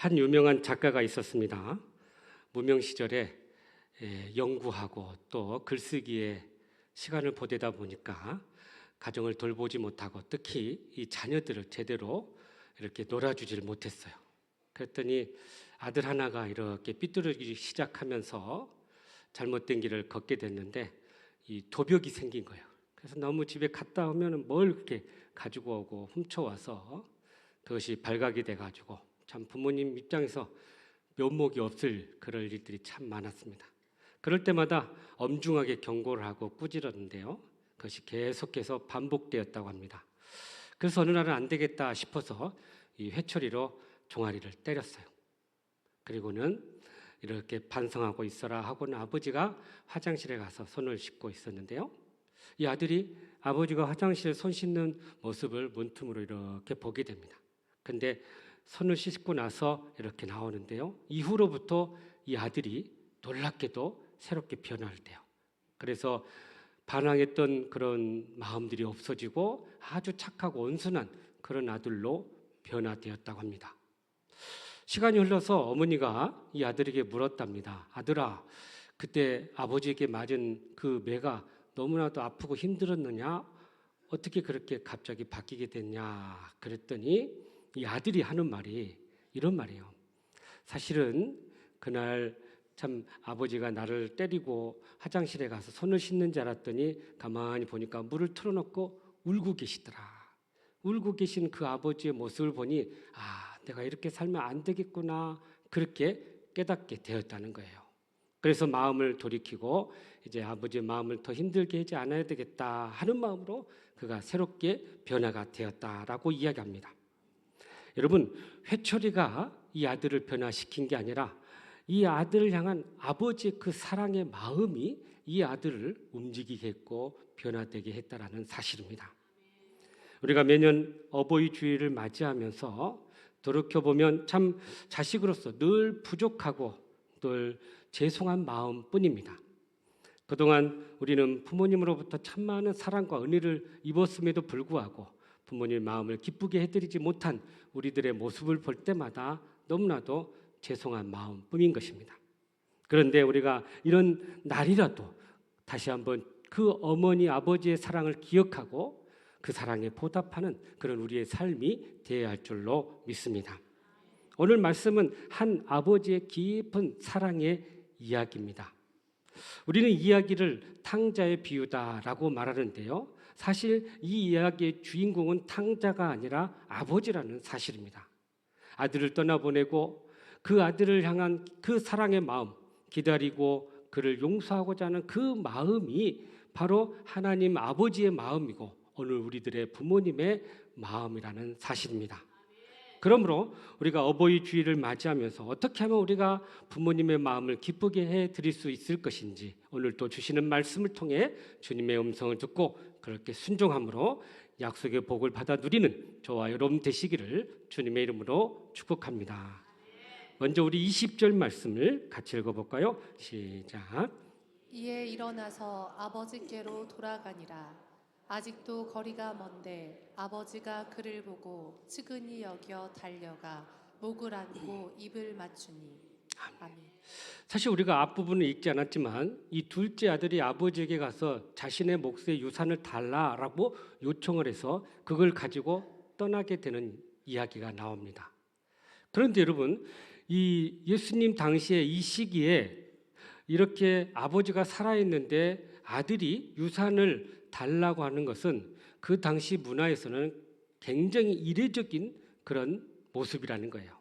한 유명한 작가가 있었습니다. 무명 시절에 연구하고 또 글쓰기에 시간을 보내다 보니까 가정을 돌보지 못하고 특히 이 자녀들을 제대로 이렇게 놀아주질 못했어요. 그랬더니 아들 하나가 이렇게 삐뚤어지기 시작하면서 잘못된 길을 걷게 됐는데 이 도벽이 생긴 거예요. 그래서 너무 집에 갔다 오면 뭘 그렇게 가지고 오고 훔쳐와서 그것이 발각이 돼가지고 참 부모님 입장에서 면목이 없을 그럴 일들이 참 많았습니다. 그럴 때마다 엄중하게 경고를 하고 꾸짖었는데요. 그것이 계속해서 반복되었다고 합니다. 그래서 어느 날은 안 되겠다 싶어서 이 회초리로 종아리를 때렸어요. 그리고는 이렇게 반성하고 있어라 하고는 아버지가 화장실에 가서 손을 씻고 있었는데요. 이 아들이 아버지가 화장실에 손 씻는 모습을 문틈으로 이렇게 보게 됩니다. 근데 손을 씻고 나서 이렇게 나오는데요. 이후로부터 이 아들이 놀랍게도 새롭게 변화를 돼요. 그래서 반항했던 그런 마음들이 없어지고 아주 착하고 온순한 그런 아들로 변화되었다고 합니다. 시간이 흘러서 어머니가 이 아들에게 물었답니다. 아들아, 그때 아버지에게 맞은 그 매가 너무나도 아프고 힘들었느냐? 어떻게 그렇게 갑자기 바뀌게 됐냐? 그랬더니 이 아들이 하는 말이 이런 말이에요. 사실은 그날 참 아버지가 나를 때리고 화장실에 가서 손을 씻는 줄 알았더니 가만히 보니까 물을 틀어놓고 울고 계시더라. 울고 계신 그 아버지의 모습을 보니 내가 이렇게 살면 안 되겠구나 그렇게 깨닫게 되었다는 거예요. 그래서 마음을 돌이키고 이제 아버지의 마음을 더 힘들게 하지 않아야 되겠다 하는 마음으로 그가 새롭게 변화가 되었다라고 이야기합니다. 여러분, 회초리가 이 아들을 변화시킨 게 아니라 이 아들을 향한 아버지의 그 사랑의 마음이 이 아들을 움직이게 했고 변화되게 했다라는 사실입니다. 우리가 매년 어버이 주일을 맞이하면서 돌이켜보면 참 자식으로서 늘 부족하고 늘 죄송한 마음뿐입니다. 그동안 우리는 부모님으로부터 참 많은 사랑과 은혜를 입었음에도 불구하고 부모님의 마음을 기쁘게 해드리지 못한 우리들의 모습을 볼 때마다 너무나도 죄송한 마음뿐인 것입니다. 그런데 우리가 이런 날이라도 다시 한번 그 어머니 아버지의 사랑을 기억하고 그 사랑에 보답하는 그런 우리의 삶이 되어야 할 줄로 믿습니다. 오늘 말씀은 한 아버지의 깊은 사랑의 이야기입니다. 우리는 이야기를 탕자의 비유다라고 말하는데요. 사실 이 이야기의 주인공은 탕자가 아니라 아버지라는 사실입니다. 아들을 떠나보내고 그 아들을 향한 그 사랑의 마음, 기다리고 그를 용서하고자 하는 그 마음이 바로 하나님 아버지의 마음이고 오늘 우리들의 부모님의 마음이라는 사실입니다. 그러므로 우리가 어버이 주일을 맞이하면서 어떻게 하면 우리가 부모님의 마음을 기쁘게 해드릴 수 있을 것인지 오늘 또 주시는 말씀을 통해 주님의 음성을 듣고 그렇게 순종함으로 약속의 복을 받아 누리는 저와 여러분 되시기를 주님의 이름으로 축복합니다. 먼저 우리 20절 말씀을 같이 읽어볼까요? 시작. 이에 일어나서 아버지께로 돌아가니라. 아직도 거리가 먼데 아버지가 그를 보고 측은히 여겨 달려가 목을 안고 입을 맞추니. 아멘. 사실 우리가 앞부분을 읽지 않았지만 이 둘째 아들이 아버지에게 가서 자신의 몫의 유산을 달라라고 요청을 해서 그걸 가지고 떠나게 되는 이야기가 나옵니다. 그런데 여러분, 이 예수님 당시에 이 시기에 이렇게 아버지가 살아있는데 아들이 유산을 달라고 하는 것은 그 당시 문화에서는 굉장히 이례적인 그런 모습이라는 거예요.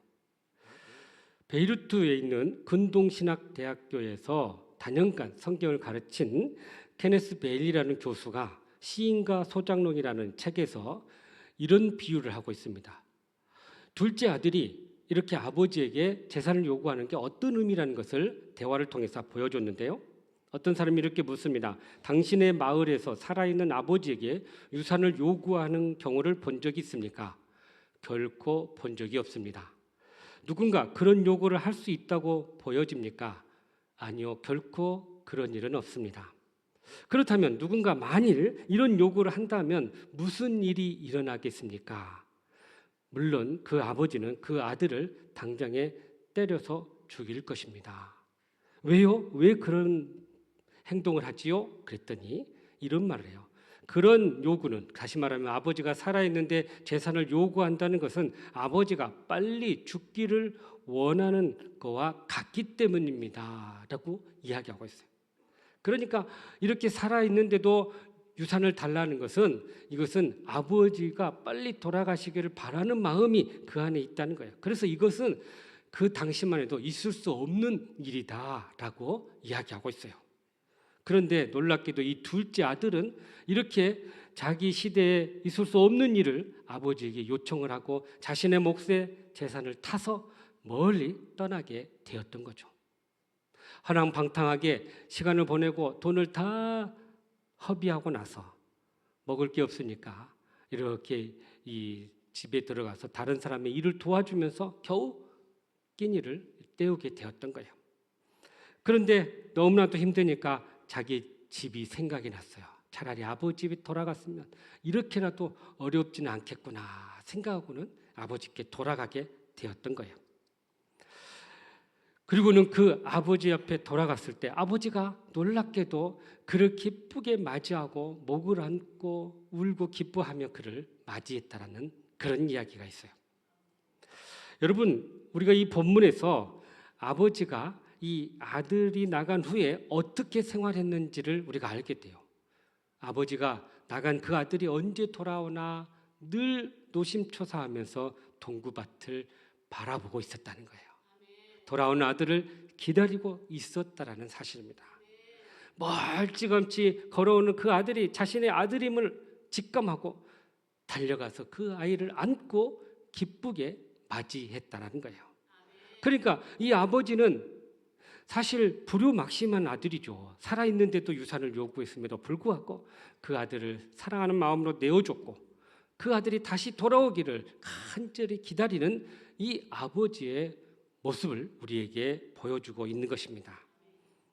베이루트에 있는 근동신학대학교에서 단연간 성경을 가르친 케네스 베일리라는 교수가 시인과 소장론이라는 책에서 이런 비유를 하고 있습니다. 둘째 아들이 이렇게 아버지에게 재산을 요구하는 게 어떤 의미라는 것을 대화를 통해서 보여줬는데요. 어떤 사람이 이렇게 묻습니다. 당신의 마을에서 살아있는 아버지에게 유산을 요구하는 경우를 본 적이 있습니까? 결코 본 적이 없습니다. 누군가 그런 요구를 할 수 있다고 보여집니까? 아니요, 결코 그런 일은 없습니다. 그렇다면 누군가 만일 이런 요구를 한다면 무슨 일이 일어나겠습니까? 물론 그 아버지는 그 아들을 당장에 때려서 죽일 것입니다. 왜요? 왜 그런 행동을 하지요? 그랬더니 이런 말을 해요. 그런 요구는, 다시 말하면 아버지가 살아있는데 재산을 요구한다는 것은 아버지가 빨리 죽기를 원하는 거와 같기 때문입니다 라고 이야기하고 있어요. 그러니까 이렇게 살아있는데도 유산을 달라는 것은, 이것은 아버지가 빨리 돌아가시기를 바라는 마음이 그 안에 있다는 거예요. 그래서 이것은 그 당시만 해도 있을 수 없는 일이다라고 이야기하고 있어요. 그런데 놀랍게도 이 둘째 아들은 이렇게 자기 시대에 있을 수 없는 일을 아버지에게 요청을 하고 자신의 몫의 재산을 타서 멀리 떠나게 되었던 거죠. 허랑방탕하게 시간을 보내고 돈을 다 허비하고 나서 먹을 게 없으니까 이렇게 이 집에 들어가서 다른 사람의 일을 도와주면서 겨우 끼니를 때우게 되었던 거예요. 그런데 너무나도 힘드니까 자기 집이 생각이 났어요. 차라리 아버지 집에 돌아갔으면 이렇게라도 어렵지는 않겠구나 생각하고는 아버지께 돌아가게 되었던 거예요. 그리고는 그 아버지 옆에 돌아갔을 때 아버지가 놀랍게도 그를 기쁘게 맞이하고 목을 안고 울고 기뻐하며 그를 맞이했다라는 그런 이야기가 있어요. 여러분, 우리가 이 본문에서 아버지가 이 아들이 나간 후에 어떻게 생활했는지를 우리가 알게 돼요. 아버지가 나간 그 아들이 언제 돌아오나 늘 노심초사하면서 동구밭을 바라보고 있었다는 거예요. 돌아오는 아들을 기다리고 있었다라는 사실입니다. 멀찌감치 걸어오는 그 아들이 자신의 아들임을 직감하고 달려가서 그 아이를 안고 기쁘게 맞이했다라는 거예요. 그러니까 이 아버지는 사실 불효막심한 아들이죠. 살아있는데도 유산을 요구했음에도 불구하고 그 아들을 사랑하는 마음으로 내어줬고 그 아들이 다시 돌아오기를 간절히 기다리는 이 아버지의 모습을 우리에게 보여주고 있는 것입니다.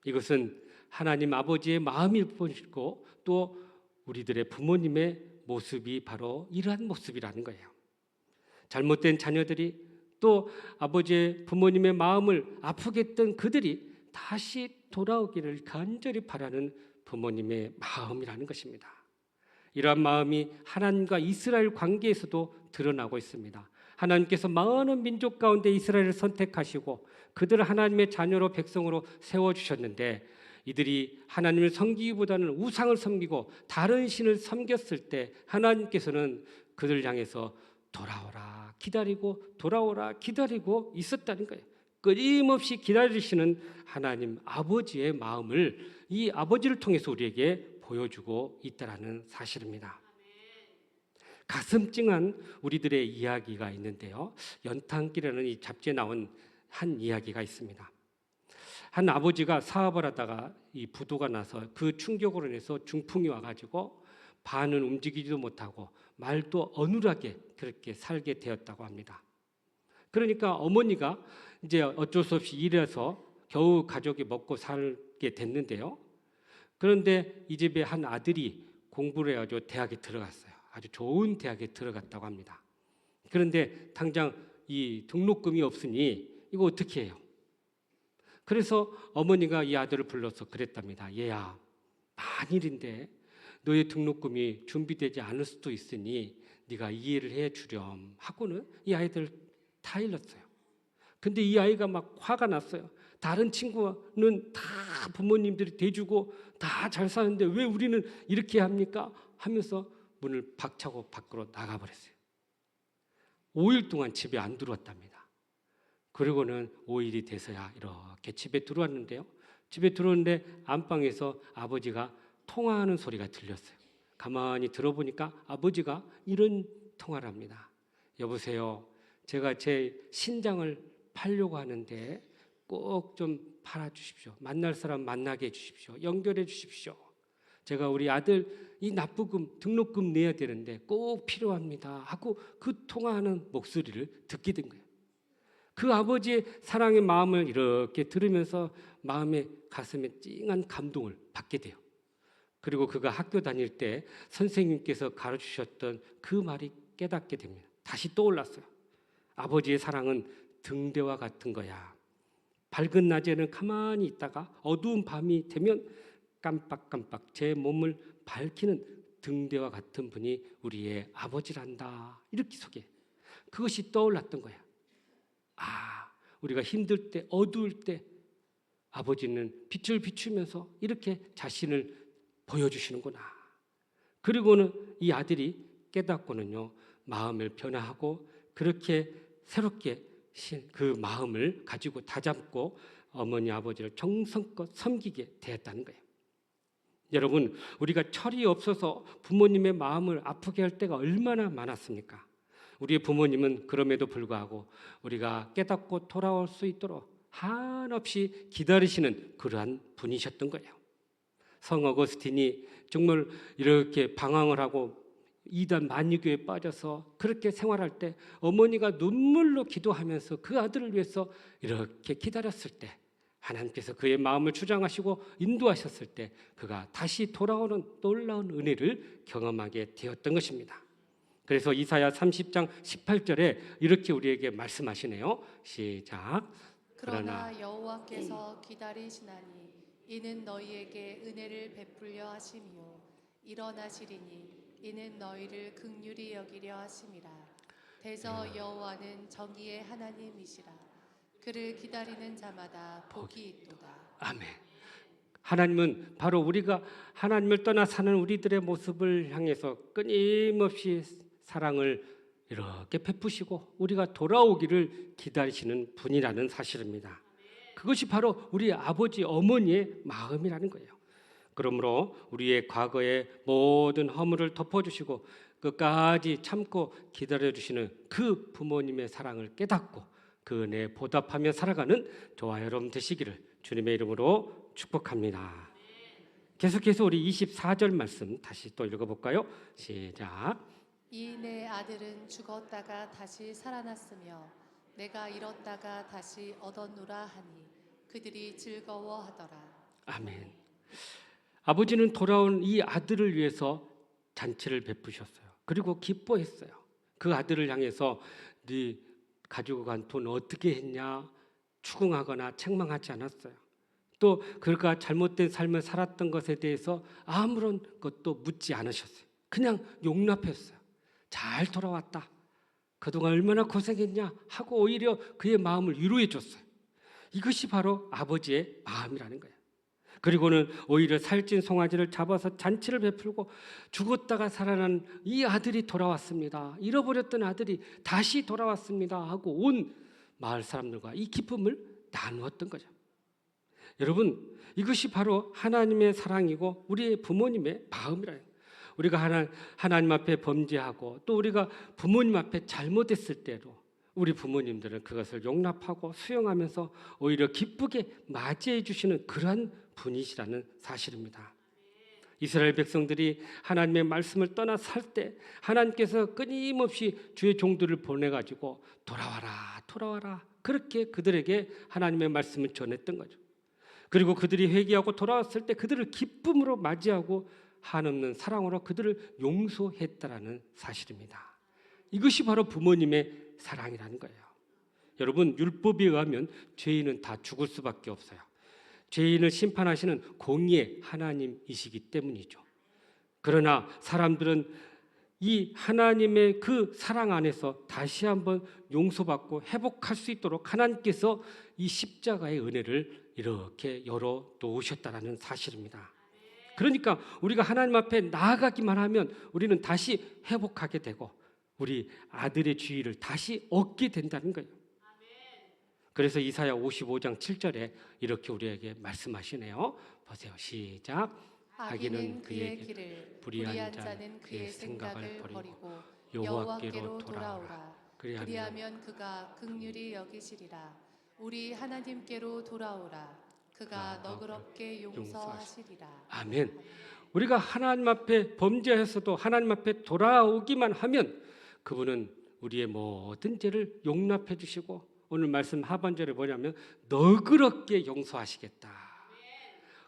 이것은 하나님 아버지의 마음일 뿐이고 또 우리들의 부모님의 모습이 바로 이러한 모습이라는 거예요. 잘못된 자녀들이 또 아버지의 부모님의 마음을 아프게 했던 그들이 다시 돌아오기를 간절히 바라는 부모님의 마음이라는 것입니다. 이러한 마음이 하나님과 이스라엘 관계에서도 드러나고 있습니다. 하나님께서 많은 민족 가운데 이스라엘을 선택하시고 그들을 하나님의 자녀로 백성으로 세워주셨는데 이들이 하나님을 섬기기보다는 우상을 섬기고 다른 신을 섬겼을 때 하나님께서는 그들을 향해서 돌아오라 기다리고 돌아오라 기다리고 있었다는 거예요. 끊임없이 기다리시는 하나님 아버지의 마음을 이 아버지를 통해서 우리에게 보여주고 있다는 사실입니다. 가슴 찡한 우리들의 이야기가 있는데요. 연탄길이라는 이 잡지에 나온 한 이야기가 있습니다. 한 아버지가 사업을 하다가 이 부도가 나서 그 충격으로 인해서 중풍이 와가지고 반은 움직이지도 못하고 말도 어눌하게 그렇게 살게 되었다고 합니다. 그러니까 어머니가 이제 어쩔 수 없이 일해서 겨우 가족이 먹고 살게 됐는데요. 그런데 이 집에 한 아들이 공부를 해가지고 대학에 들어갔어요. 아주 좋은 대학에 들어갔다고 합니다. 그런데 당장 이 등록금이 없으니 이거 어떻게 해요? 그래서 어머니가 이 아들을 불러서 그랬답니다. 얘야, 만일인데 너의 등록금이 준비되지 않을 수도 있으니 네가 이해를 해 주렴 하고는 이 아이들 다 일렀어요. 근데 이 아이가 막 화가 났어요. 다른 친구는 다 부모님들이 대주고 다 잘 사는데 왜 우리는 이렇게 합니까? 하면서 문을 박차고 밖으로 나가버렸어요. 5일 동안 집에 안 들어왔답니다. 그리고는 5일이 돼서야 이렇게 집에 들어왔는데요. 집에 들어오는데 안방에서 아버지가 통화하는 소리가 들렸어요. 가만히 들어보니까 아버지가 이런 통화를 합니다. 여보세요. 제가 제 신장을 팔려고 하는데 꼭 좀 팔아주십시오. 만날 사람 만나게 해주십시오. 연결해 주십시오. 제가 우리 아들 이 납부금 등록금 내야 되는데 꼭 필요합니다 하고 그 통화하는 목소리를 듣게 된 거예요. 그 아버지의 사랑의 마음을 이렇게 들으면서 마음에 가슴에 찡한 감동을 받게 돼요. 그리고 그가 학교 다닐 때 선생님께서 가르치셨던 그 말이 깨닫게 됩니다. 다시 떠올랐어요. 아버지의 사랑은 등대와 같은 거야. 밝은 낮에는 가만히 있다가 어두운 밤이 되면 깜빡깜빡 제 몸을 밝히는 등대와 같은 분이 우리의 아버지란다. 이렇게 소개. 그것이 떠올랐던 거야. 아, 우리가 힘들 때, 어두울 때 아버지는 빛을 비추면서 이렇게 자신을 보여주시는구나. 그리고는 이 아들이 깨닫고는요, 마음을 변화하고 그렇게 새롭게 그 마음을 가지고 다잡고 어머니 아버지를 정성껏 섬기게 되었다는 거예요. 여러분, 우리가 철이 없어서 부모님의 마음을 아프게 할 때가 얼마나 많았습니까? 우리의 부모님은 그럼에도 불구하고 우리가 깨닫고 돌아올 수 있도록 한없이 기다리시는 그러한 분이셨던 거예요. 성 어거스틴이 정말 이렇게 방황을 하고 이단 만유교에 빠져서 그렇게 생활할 때 어머니가 눈물로 기도하면서 그 아들을 위해서 이렇게 기다렸을 때 하나님께서 그의 마음을 주장하시고 인도하셨을 때 그가 다시 돌아오는 놀라운 은혜를 경험하게 되었던 것입니다. 그래서 이사야 30장 18절에 이렇게 우리에게 말씀하시네요. 시작. 그러나 여호와께서 기다리시나니 이는 너희에게 은혜를 베풀려 하심이요 일어나시리니 이는 너희를 긍휼히 여기려 하심이라. 대저 여호와는 정의의 하나님이시라. 그를 기다리는 자마다 복이 있도다. 아멘. 하나님은 바로 우리가 하나님을 떠나 사는 우리들의 모습을 향해서 끊임없이 사랑을 이렇게 베푸시고 우리가 돌아오기를 기다리시는 분이라는 사실입니다. 그것이 바로 우리 아버지 어머니의 마음이라는 거예요. 그러므로 우리의 과거의 모든 허물을 덮어주시고 끝까지 참고 기다려주시는 그 부모님의 사랑을 깨닫고 그 은혜에 보답하며 살아가는 저와 여러분 되시기를 주님의 이름으로 축복합니다. 계속해서 우리 24절 말씀 다시 또 읽어볼까요? 시작. 이 내 아들은 죽었다가 다시 살아났으며 내가 잃었다가 다시 얻었노라 하니 그들이 즐거워하더라. 아멘. 아버지는 돌아온 이 아들을 위해서 잔치를 베푸셨어요. 그리고 기뻐했어요. 그 아들을 향해서 네 가지고 간 돈 어떻게 했냐 추궁하거나 책망하지 않았어요. 또 그가 잘못된 삶을 살았던 것에 대해서 아무런 것도 묻지 않으셨어요. 그냥 용납했어요. 잘 돌아왔다. 그동안 얼마나 고생했냐 하고 오히려 그의 마음을 위로해 줬어요. 이것이 바로 아버지의 마음이라는 거예요. 그리고는 오히려 살찐 송아지를 잡아서 잔치를 베풀고 죽었다가 살아난 이 아들이 돌아왔습니다. 잃어버렸던 아들이 다시 돌아왔습니다 하고 온 마을 사람들과 이 기쁨을 나누었던 거죠. 여러분, 이것이 바로 하나님의 사랑이고 우리의 부모님의 마음이라는 거예요. 우리가 하나님 앞에 범죄하고 또 우리가 부모님 앞에 잘못했을 때로 우리 부모님들은 그것을 용납하고 수용하면서 오히려 기쁘게 맞이해 주시는 그러한 분이시라는 사실입니다. 이스라엘 백성들이 하나님의 말씀을 떠나 살 때 하나님께서 끊임없이 주의 종들을 보내가지고 돌아와라 돌아와라 그렇게 그들에게 하나님의 말씀을 전했던 거죠. 그리고 그들이 회개하고 돌아왔을 때 그들을 기쁨으로 맞이하고 한없는 사랑으로 그들을 용서했다라는 사실입니다. 이것이 바로 부모님의 사랑이라는 거예요. 여러분, 율법에 의하면 죄인은 다 죽을 수밖에 없어요. 죄인을 심판하시는 공의의 하나님이시기 때문이죠. 그러나 사람들은 이 하나님의 그 사랑 안에서 다시 한번 용서받고 회복할 수 있도록 하나님께서 이 십자가의 은혜를 이렇게 열어 놓으셨다는 사실입니다. 그러니까 우리가 하나님 앞에 나아가기만 하면 우리는 다시 회복하게 되고 우리 아들의 주의를 다시 얻게 된다는 거예요. 그래서 이사야 55장 7절에 이렇게 우리에게 말씀하시네요. 보세요. 시작. 악인은 그의 길을 불의한 자는 그의 생각을 버리고 여호와께로 돌아오라. 그리하면 그가 긍휼히 여기시리라. 우리 하나님께로 돌아오라. 그가 너그럽게 용서하시리라. 아멘. 우리가 하나님 앞에 범죄했어도 하나님 앞에 돌아오기만 하면 그분은 우리의 모든 죄를 용납해 주시고 오늘 말씀 하반절에 뭐냐면 너그럽게 용서하시겠다.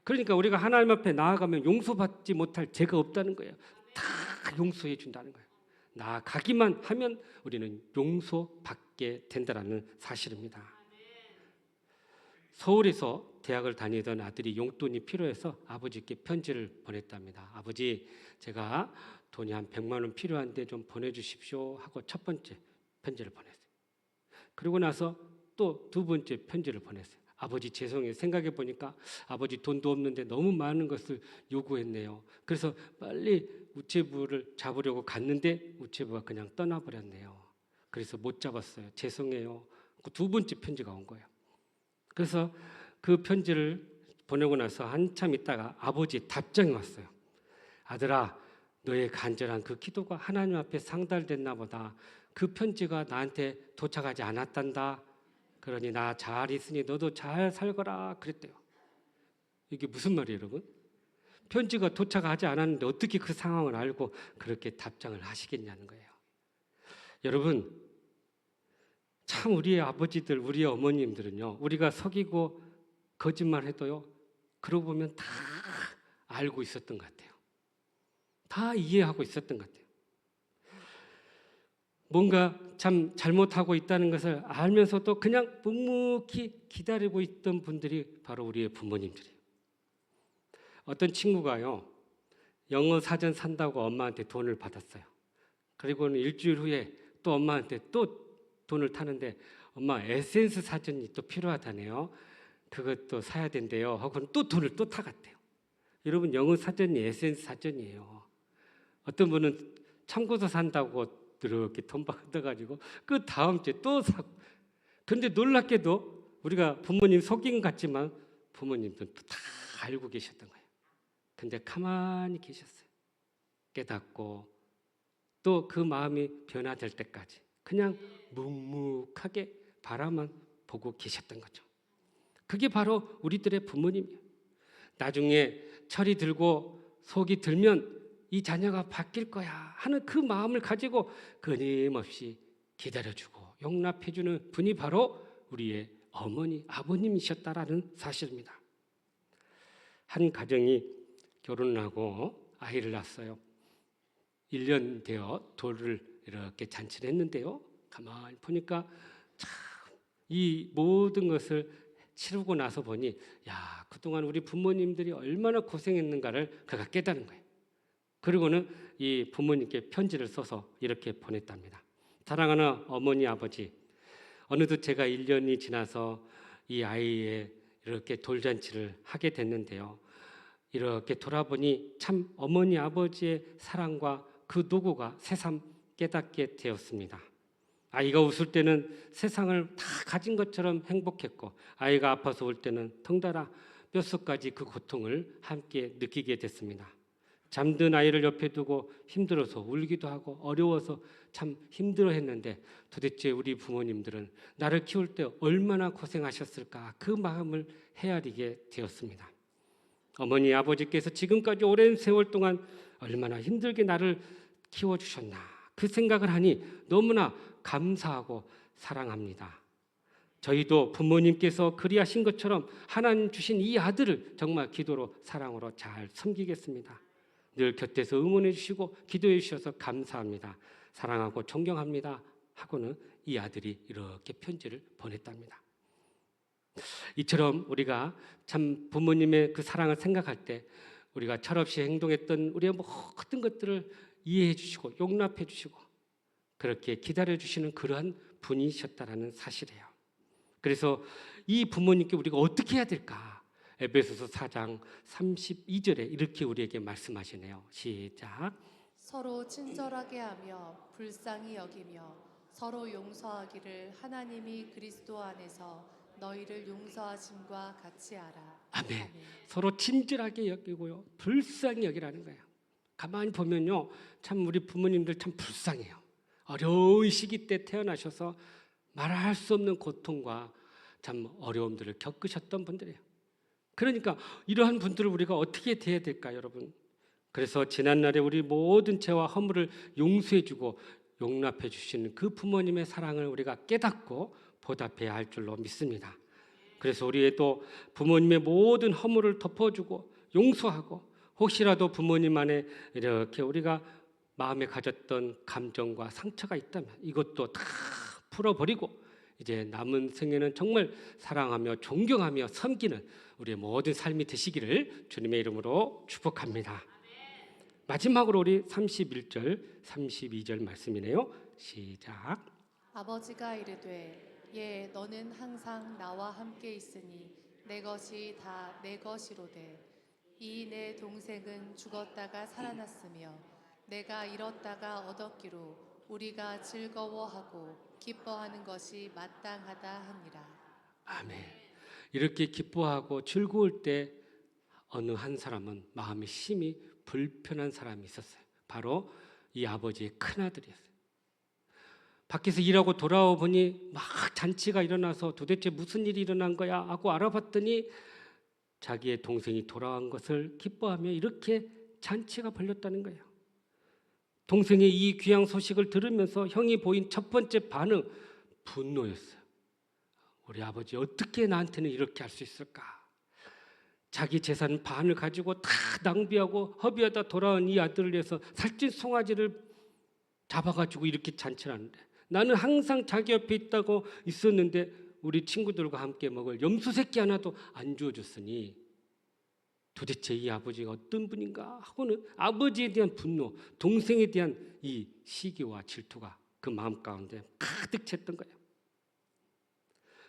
그러니까 우리가 하나님 앞에 나아가면 용서받지 못할 죄가 없다는 거예요. 다 용서해 준다는 거예요. 나아가기만 하면 우리는 용서받게 된다는 사실입니다. 서울에서 대학을 다니던 아들이 용돈이 필요해서 아버지께 편지를 보냈답니다. 아버지, 제가 돈이 한 100만 원 필요한데 좀 보내주십시오 하고 첫 번째 편지를 보냈어요. 그리고 나서 또 두 번째 편지를 보냈어요. 아버지 죄송해요. 생각해 보니까 아버지 돈도 없는데 너무 많은 것을 요구했네요. 그래서 빨리 우체부를 잡으려고 갔는데 우체부가 그냥 떠나버렸네요. 그래서 못 잡았어요. 죄송해요. 두 번째 편지가 온 거예요. 그래서 그 편지를 보내고 나서 한참 있다가 아버지의 답장이 왔어요. 아들아, 너의 간절한 그 기도가 하나님 앞에 상달됐나 보다. 그 편지가 나한테 도착하지 않았단다. 그러니 나 잘 있으니 너도 잘 살거라 그랬대요. 이게 무슨 말이에요, 여러분? 편지가 도착하지 않았는데 어떻게 그 상황을 알고 그렇게 답장을 하시겠냐는 거예요. 여러분, 참 우리의 아버지들, 우리의 어머님들은요, 우리가 속이고 거짓말해도요, 그러고 보면 다 알고 있었던 것 같아요. 다 이해하고 있었던 것 같아요. 뭔가 참 잘못하고 있다는 것을 알면서도 그냥 묵묵히 기다리고 있던 분들이 바로 우리의 부모님들이에요. 어떤 친구가요, 영어 사전 산다고 엄마한테 돈을 받았어요. 그리고는 일주일 후에 또 엄마한테 또 돈을 타는데 엄마 에센스 사전이 또 필요하다네요. 그것도 사야 된대요. 하고는 또 돈을 또 타갔대요. 여러분, 영어 사전이 에센스 사전이에요. 어떤 분은 참고서 산다고 이렇게 돈 받아가지고 그 다음 주에 또 사고. 그런데 놀랍게도 우리가 부모님 속인 것 같지만 부모님들은 또 다 알고 계셨던 거예요. 근데 가만히 계셨어요. 깨닫고 또 그 마음이 변화될 때까지 그냥 묵묵하게 바라만 보고 계셨던 거죠. 그게 바로 우리들의 부모님이에요. 나중에 철이 들고 속이 들면 이 자녀가 바뀔 거야 하는 그 마음을 가지고 끊임없이 기다려주고 용납해주는 분이 바로 우리의 어머니, 아버님이셨다라는 사실입니다. 한 가정이 결혼을 하고 아이를 낳았어요. 1년 되어 돌을 이렇게 잔치를 했는데요. 가만히 보니까 참 이 모든 것을 치르고 나서 보니 야, 그동안 우리 부모님들이 얼마나 고생했는가를 그가 깨달은 거예요. 그리고는 이 부모님께 편지를 써서 이렇게 보냈답니다. 사랑하는 어머니, 아버지, 어느덧 제가 1년이 지나서 이 아이의 이렇게 돌잔치를 하게 됐는데요. 이렇게 돌아보니 참 어머니, 아버지의 사랑과 그 도구가 새삼 깨닫게 되었습니다. 아이가 웃을 때는 세상을 다 가진 것처럼 행복했고 아이가 아파서 울 때는 덩달아 뼛속까지 그 고통을 함께 느끼게 됐습니다. 잠든 아이를 옆에 두고 힘들어서 울기도 하고 어려워서 참 힘들어했는데 도대체 우리 부모님들은 나를 키울 때 얼마나 고생하셨을까 그 마음을 헤아리게 되었습니다. 어머니 아버지께서 지금까지 오랜 세월 동안 얼마나 힘들게 나를 키워주셨나 그 생각을 하니 너무나 감사하고 사랑합니다. 저희도 부모님께서 그리하신 것처럼 하나님 주신 이 아들을 정말 기도로 사랑으로 잘 섬기겠습니다. 늘 곁에서 응원해 주시고 기도해 주셔서 감사합니다. 사랑하고 존경합니다. 하고는 이 아들이 이렇게 편지를 보냈답니다. 이처럼 우리가 참 부모님의 그 사랑을 생각할 때 우리가 철없이 행동했던 우리의 모든 것들을 이해해 주시고 용납해 주시고 그렇게 기다려 주시는 그러한 분이셨다라는 사실이에요. 그래서 이 부모님께 우리가 어떻게 해야 될까? 에베소서 4장 32절에 이렇게 우리에게 말씀하시네요. 시작. 서로 친절하게 하며 불쌍히 여기며 서로 용서하기를 하나님이 그리스도 안에서 너희를 용서하심과 같이 하라. 아멘. 서로 친절하게 여기고요. 불쌍히 여기라는 거예요. 가만히 보면요. 참 우리 부모님들 참 불쌍해요. 어려운 시기 때 태어나셔서 말할 수 없는 고통과 참 어려움들을 겪으셨던 분들이에요. 그러니까 이러한 분들을 우리가 어떻게 대해야 될까, 여러분? 그래서 지난날에 우리 모든 죄와 허물을 용서해주고 용납해 주시는 그 부모님의 사랑을 우리가 깨닫고 보답해야 할 줄로 믿습니다. 그래서 우리도 부모님의 모든 허물을 덮어주고 용서하고 혹시라도 부모님 안에 이렇게 우리가 마음에 가졌던 감정과 상처가 있다면 이것도 다 풀어버리고 이제 남은 생애는 정말 사랑하며 존경하며 섬기는 우리의 모든 삶이 되시기를 주님의 이름으로 축복합니다. 마지막으로 우리 31절, 32절 말씀이네요. 시작. 아버지가 이르되 예 너는 항상 나와 함께 있으니 내 것이 다 내 것이로되 이 내 동생은 죽었다가 살아났으며 내가 잃었다가 얻었기로 우리가 즐거워하고 기뻐하는 것이 마땅하다 하니라. 아멘. 이렇게 기뻐하고 즐거울 때 어느 한 사람은 마음이 심히 불편한 사람이 있었어요. 바로 이 아버지의 큰아들이었어요. 밖에서 일하고 돌아와 보니 막 잔치가 일어나서 도대체 무슨 일이 일어난 거야 하고 알아봤더니 자기의 동생이 돌아온 것을 기뻐하며 이렇게 잔치가 벌렸다는 거예요. 동생의 이 귀한 소식을 들으면서 형이 보인 첫 번째 반응, 분노였어요. 우리 아버지 어떻게 나한테는 이렇게 할 수 있을까? 자기 재산 반을 가지고 다 낭비하고 허비하다 돌아온 이 아들을 위해서 살찐 송아지를 잡아가지고 이렇게 잔치를 하는데 나는 항상 자기 옆에 있다고 있었는데 우리 친구들과 함께 먹을 염소 새끼 하나도 안 주어줬으니 도대체 이 아버지가 어떤 분인가 하고는 아버지에 대한 분노, 동생에 대한 이 시기와 질투가 그 마음 가운데 가득 찼던 거예요.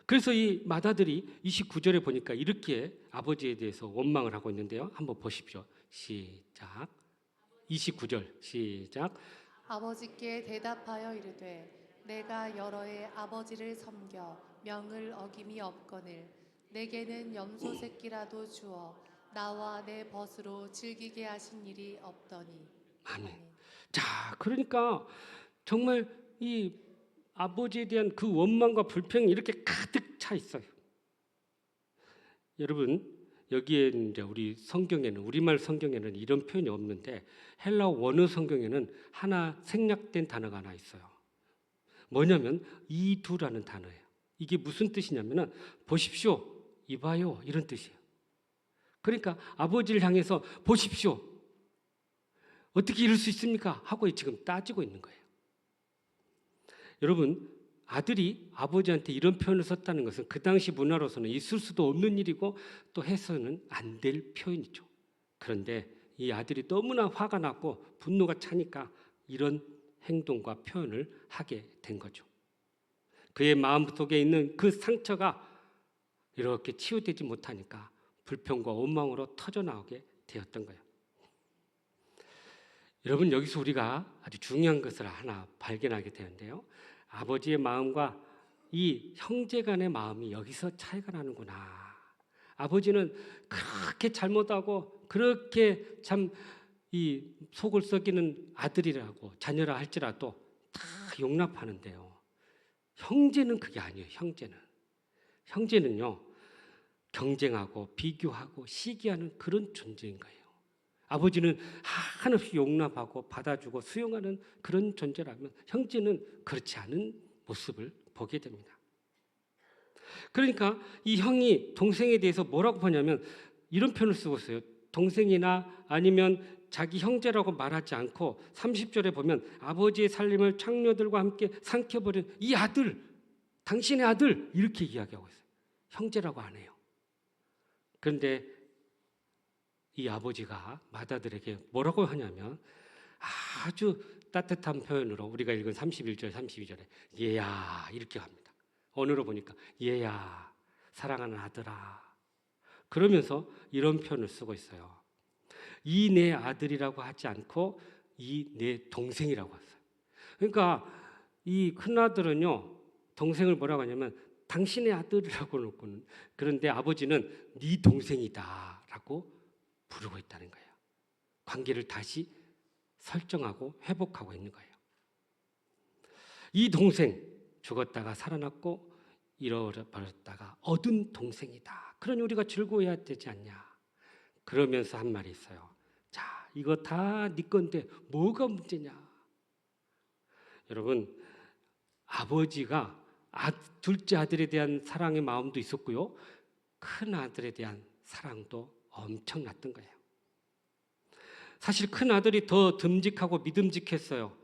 그래서 이 맏아들이 29절에 보니까 이렇게 아버지에 대해서 원망을 하고 있는데요. 한번 보십시오. 시작. 29절 시작. 아버지께 대답하여 이르되 내가 여러 해 아버지를 섬겨 명을 어김이 없거늘 내게는 염소 새끼라도 주어 나와 내 벗으로 즐기게 하신 일이 없더니. 아멘. 자, 그러니까 정말 이 아버지에 대한 그 원망과 불평이 이렇게 가득 차 있어요. 여러분, 여기에 이제 우리 성경에는 우리말 성경에는 이런 표현이 없는데 헬라 원어 성경에는 하나 생략된 단어가 하나 있어요. 뭐냐면 이두라는 단어예요. 이게 무슨 뜻이냐면은 보십시오, 이봐요 이런 뜻이에요. 그러니까 아버지를 향해서 보십시오. 어떻게 이럴 수 있습니까? 하고 지금 따지고 있는 거예요. 여러분, 아들이 아버지한테 이런 표현을 썼다는 것은 그 당시 문화로서는 있을 수도 없는 일이고 또 해서는 안 될 표현이죠. 그런데 이 아들이 너무나 화가 났고 분노가 차니까 이런 행동과 표현을 하게 된 거죠. 그의 마음속에 있는 그 상처가 이렇게 치유되지 못하니까 불평과 원망으로 터져나오게 되었던 거예요. 여러분, 여기서 우리가 아주 중요한 것을 하나 발견하게 되는데요. 아버지의 마음과 이 형제 간의 마음이 여기서 차이가 나는구나. 아버지는 그렇게 잘못하고 그렇게 참 이 속을 썩이는 아들이라고 자녀라 할지라도 다 용납하는데요. 형제는 그게 아니에요. 형제는요 경쟁하고 비교하고 시기하는 그런 존재인 거예요. 아버지는 한없이 용납하고 받아주고 수용하는 그런 존재라면 형제는 그렇지 않은 모습을 보게 됩니다. 그러니까 이 형이 동생에 대해서 뭐라고 보냐면 이런 표현을 쓰고 있어요. 동생이나 아니면 자기 형제라고 말하지 않고 30절에 보면 아버지의 살림을 창녀들과 함께 삼켜버린 이 아들, 당신의 아들 이렇게 이야기하고 있어요. 형제라고 안 해요. 그런데 이 아버지가 맏아들에게 뭐라고 하냐면 아주 따뜻한 표현으로 우리가 읽은 31절, 32절에 얘야 이렇게 합니다. 언어로 보니까 얘야 사랑하는 아들아 그러면서 이런 표현을 쓰고 있어요. 이 내 아들이라고 하지 않고 이 내 동생이라고 했어요. 그러니까 이 큰아들은요 동생을 뭐라고 하냐면 당신의 아들이라고 놓고는 그런데 아버지는 네 동생이다라고 부르고 있다는 거예요. 관계를 다시 설정하고 회복하고 있는 거예요. 이 동생 죽었다가 살아났고 잃어버렸다가 얻은 동생이다. 그러니 우리가 즐거워해야 되지 않냐. 그러면서 한 말이 있어요. 자, 이거 다 네 건데 뭐가 문제냐. 여러분, 아버지가 둘째 아들에 대한 사랑의 마음도 있었고요. 큰 아들에 대한 사랑도 엄청났던 거예요. 사실 큰 아들이 더 듬직하고 믿음직했어요.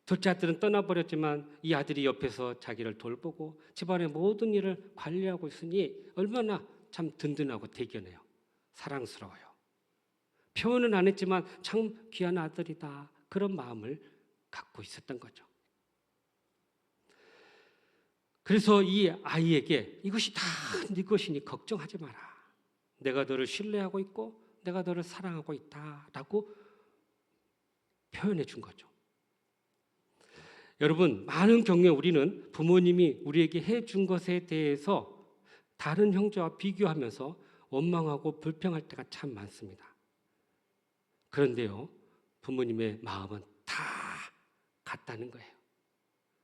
둘째 아들은 떠나버렸지만 이 아들이 옆에서 자기를 돌보고 집안의 모든 일을 관리하고 있으니 얼마나 참 든든하고 대견해요. 사랑스러워요. 표현은 안 했지만 참 귀한 아들이다, 그런 마음을 갖고 있었던 거죠. 그래서 이 아이에게 이것이 다 네 것이니 걱정하지 마라. 내가 너를 신뢰하고 있고 내가 너를 사랑하고 있다라고 표현해 준 거죠. 여러분, 많은 경우에 우리는 부모님이 우리에게 해준 것에 대해서 다른 형제와 비교하면서 원망하고 불평할 때가 참 많습니다. 그런데요, 부모님의 마음은 다 같다는 거예요.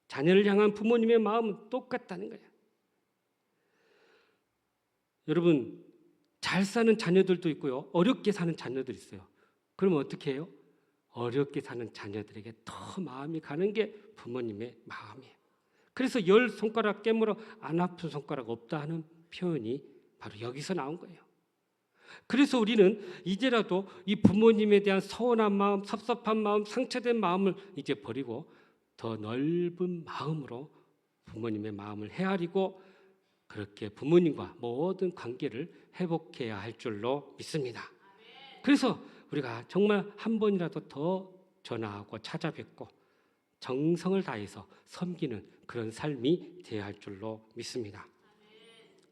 자녀를 향한 부모님의 마음은 똑같다는 거예요. 여러분, 잘 사는 자녀들도 있고요, 어렵게 사는 자녀들이 있어요. 그러면 어떻게 해요? 어렵게 사는 자녀들에게 더 마음이 가는 게 부모님의 마음이에요. 그래서 10손가락 깨물어 안 아픈 손가락 없다 하는 표현이 바로 여기서 나온 거예요. 그래서 우리는 이제라도 이 부모님에 대한 서운한 마음, 섭섭한 마음, 상처된 마음을 이제 버리고 더 넓은 마음으로 부모님의 마음을 헤아리고 그렇게 부모님과 모든 관계를 회복해야 할 줄로 믿습니다. 그래서 우리가 정말 한 번이라도 더 전화하고 찾아뵙고 정성을 다해서 섬기는 그런 삶이 되어야 할 줄로 믿습니다.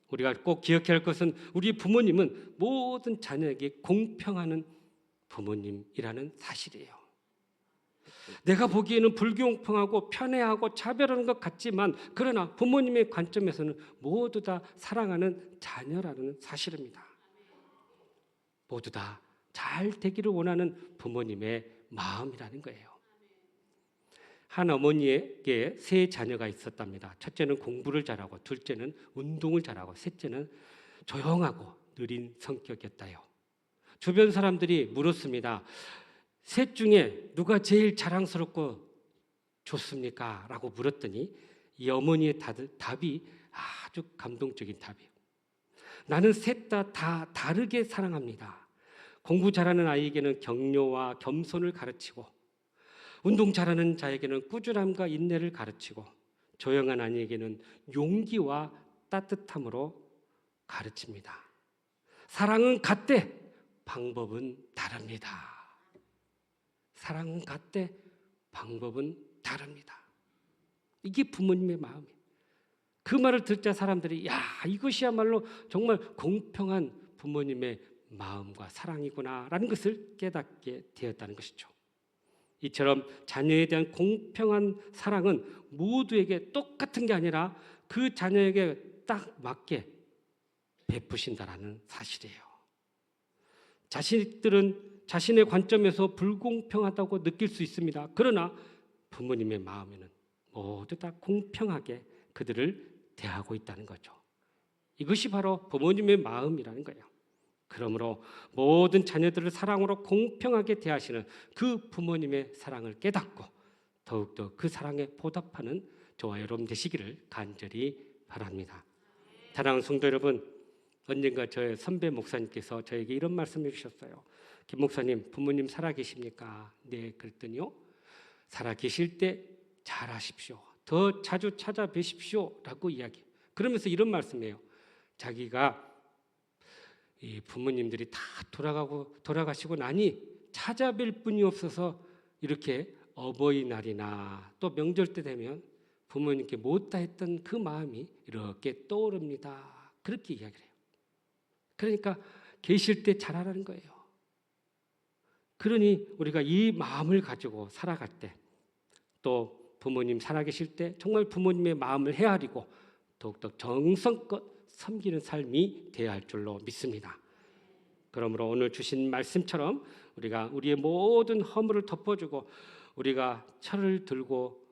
우리가 꼭 기억해야 할 것은 우리 부모님은 모든 자녀에게 공평하는 부모님이라는 사실이에요. 내가 보기에는 불공평하고 편애하고 차별하는 것 같지만 그러나 부모님의 관점에서는 모두 다 사랑하는 자녀라는 사실입니다. 모두 다 잘 되기를 원하는 부모님의 마음이라는 거예요. 한 어머니에게 3 자녀가 있었답니다. 첫째는 공부를 잘하고, 둘째는 운동을 잘하고, 셋째는 조용하고 느린 성격이었다요. 주변 사람들이 물었습니다. 셋 중에 누가 제일 자랑스럽고 좋습니까? 라고 물었더니 이 어머니의 답이 아주 감동적인 답이에요. 나는 셋 다 다르게 사랑합니다. 공부 잘하는 아이에게는 격려와 겸손을 가르치고, 운동 잘하는 자에게는 꾸준함과 인내를 가르치고, 조용한 아이에게는 용기와 따뜻함으로 가르칩니다. 사랑은 같되 방법은 다릅니다. 사랑은 같되 방법은 다릅니다. 이게 부모님의 마음이에요. 그 말을 듣자 사람들이 야, 이것이야말로 정말 공평한 부모님의 마음과 사랑이구나라는 것을 깨닫게 되었다는 것이죠. 이처럼 자녀에 대한 공평한 사랑은 모두에게 똑같은 게 아니라 그 자녀에게 딱 맞게 베푸신다라는 사실이에요. 자식들은 자신의 관점에서 불공평하다고 느낄 수 있습니다. 그러나 부모님의 마음에는 모두 다 공평하게 그들을 대하고 있다는 거죠. 이것이 바로 부모님의 마음이라는 거예요. 그러므로 모든 자녀들을 사랑으로 공평하게 대하시는 그 부모님의 사랑을 깨닫고 더욱더 그 사랑에 보답하는 저와 여러분 되시기를 간절히 바랍니다. 사랑하는 성도 여러분, 언젠가 저의 선배 목사님께서 저에게 이런 말씀을 주셨어요. 김 목사님, 부모님 살아계십니까? 네, 그랬더니요, 살아계실 때 잘하십시오. 더 자주 찾아뵈십시오 라고 이야기. 그러면서 이런 말씀이에요. 자기가 이 부모님들이 다 돌아가시고 나니 찾아뵐 분이 없어서 이렇게 어버이날이나 또 명절 때 되면 부모님께 못다 했던 그 마음이 이렇게 떠오릅니다. 그렇게 이야기를 해요. 그러니까 계실 때 잘하라는 거예요. 그러니 우리가 이 마음을 가지고 살아갈 때, 또 부모님 살아계실 때 정말 부모님의 마음을 헤아리고 더욱더 정성껏 섬기는 삶이 되어야 할 줄로 믿습니다. 그러므로 오늘 주신 말씀처럼 우리가 우리의 모든 허물을 덮어주고 우리가 철을 들고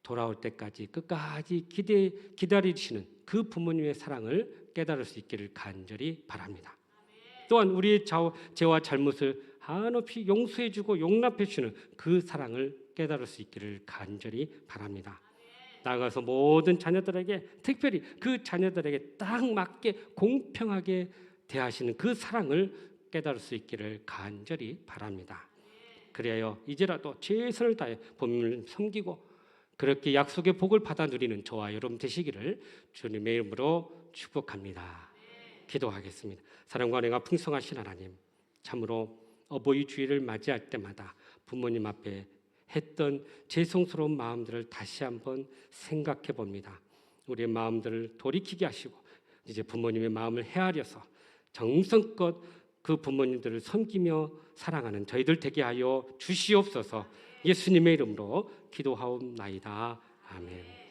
돌아올 때까지 끝까지 기다리시는 그 부모님의 사랑을 깨달을 수 있기를 간절히 바랍니다. 또한 우리의 죄와 잘못을 한없이 용서해주고 용납해주는 그 사랑을 깨달을 수 있기를 간절히 바랍니다. 나아가서 모든 자녀들에게, 특별히 그 자녀들에게 딱 맞게 공평하게 대하시는 그 사랑을 깨달을 수 있기를 간절히 바랍니다. 그래야 이제라도 최선을 다해 부모님을 섬기고 그렇게 약속의 복을 받아 누리는 저와 여러분 되시기를 주님의 이름으로 축복합니다. 기도하겠습니다. 사랑과 은혜가 풍성하신 하나님, 참으로 어버이 주일을 맞이할 때마다 부모님 앞에 했던 죄송스러운 마음들을 다시 한번 생각해 봅니다. 우리의 마음들을 돌이키게 하시고 이제 부모님의 마음을 헤아려서 정성껏 그 부모님들을 섬기며 사랑하는 저희들 되게 하여 주시옵소서. 예수님의 이름으로 기도하옵나이다. 아멘.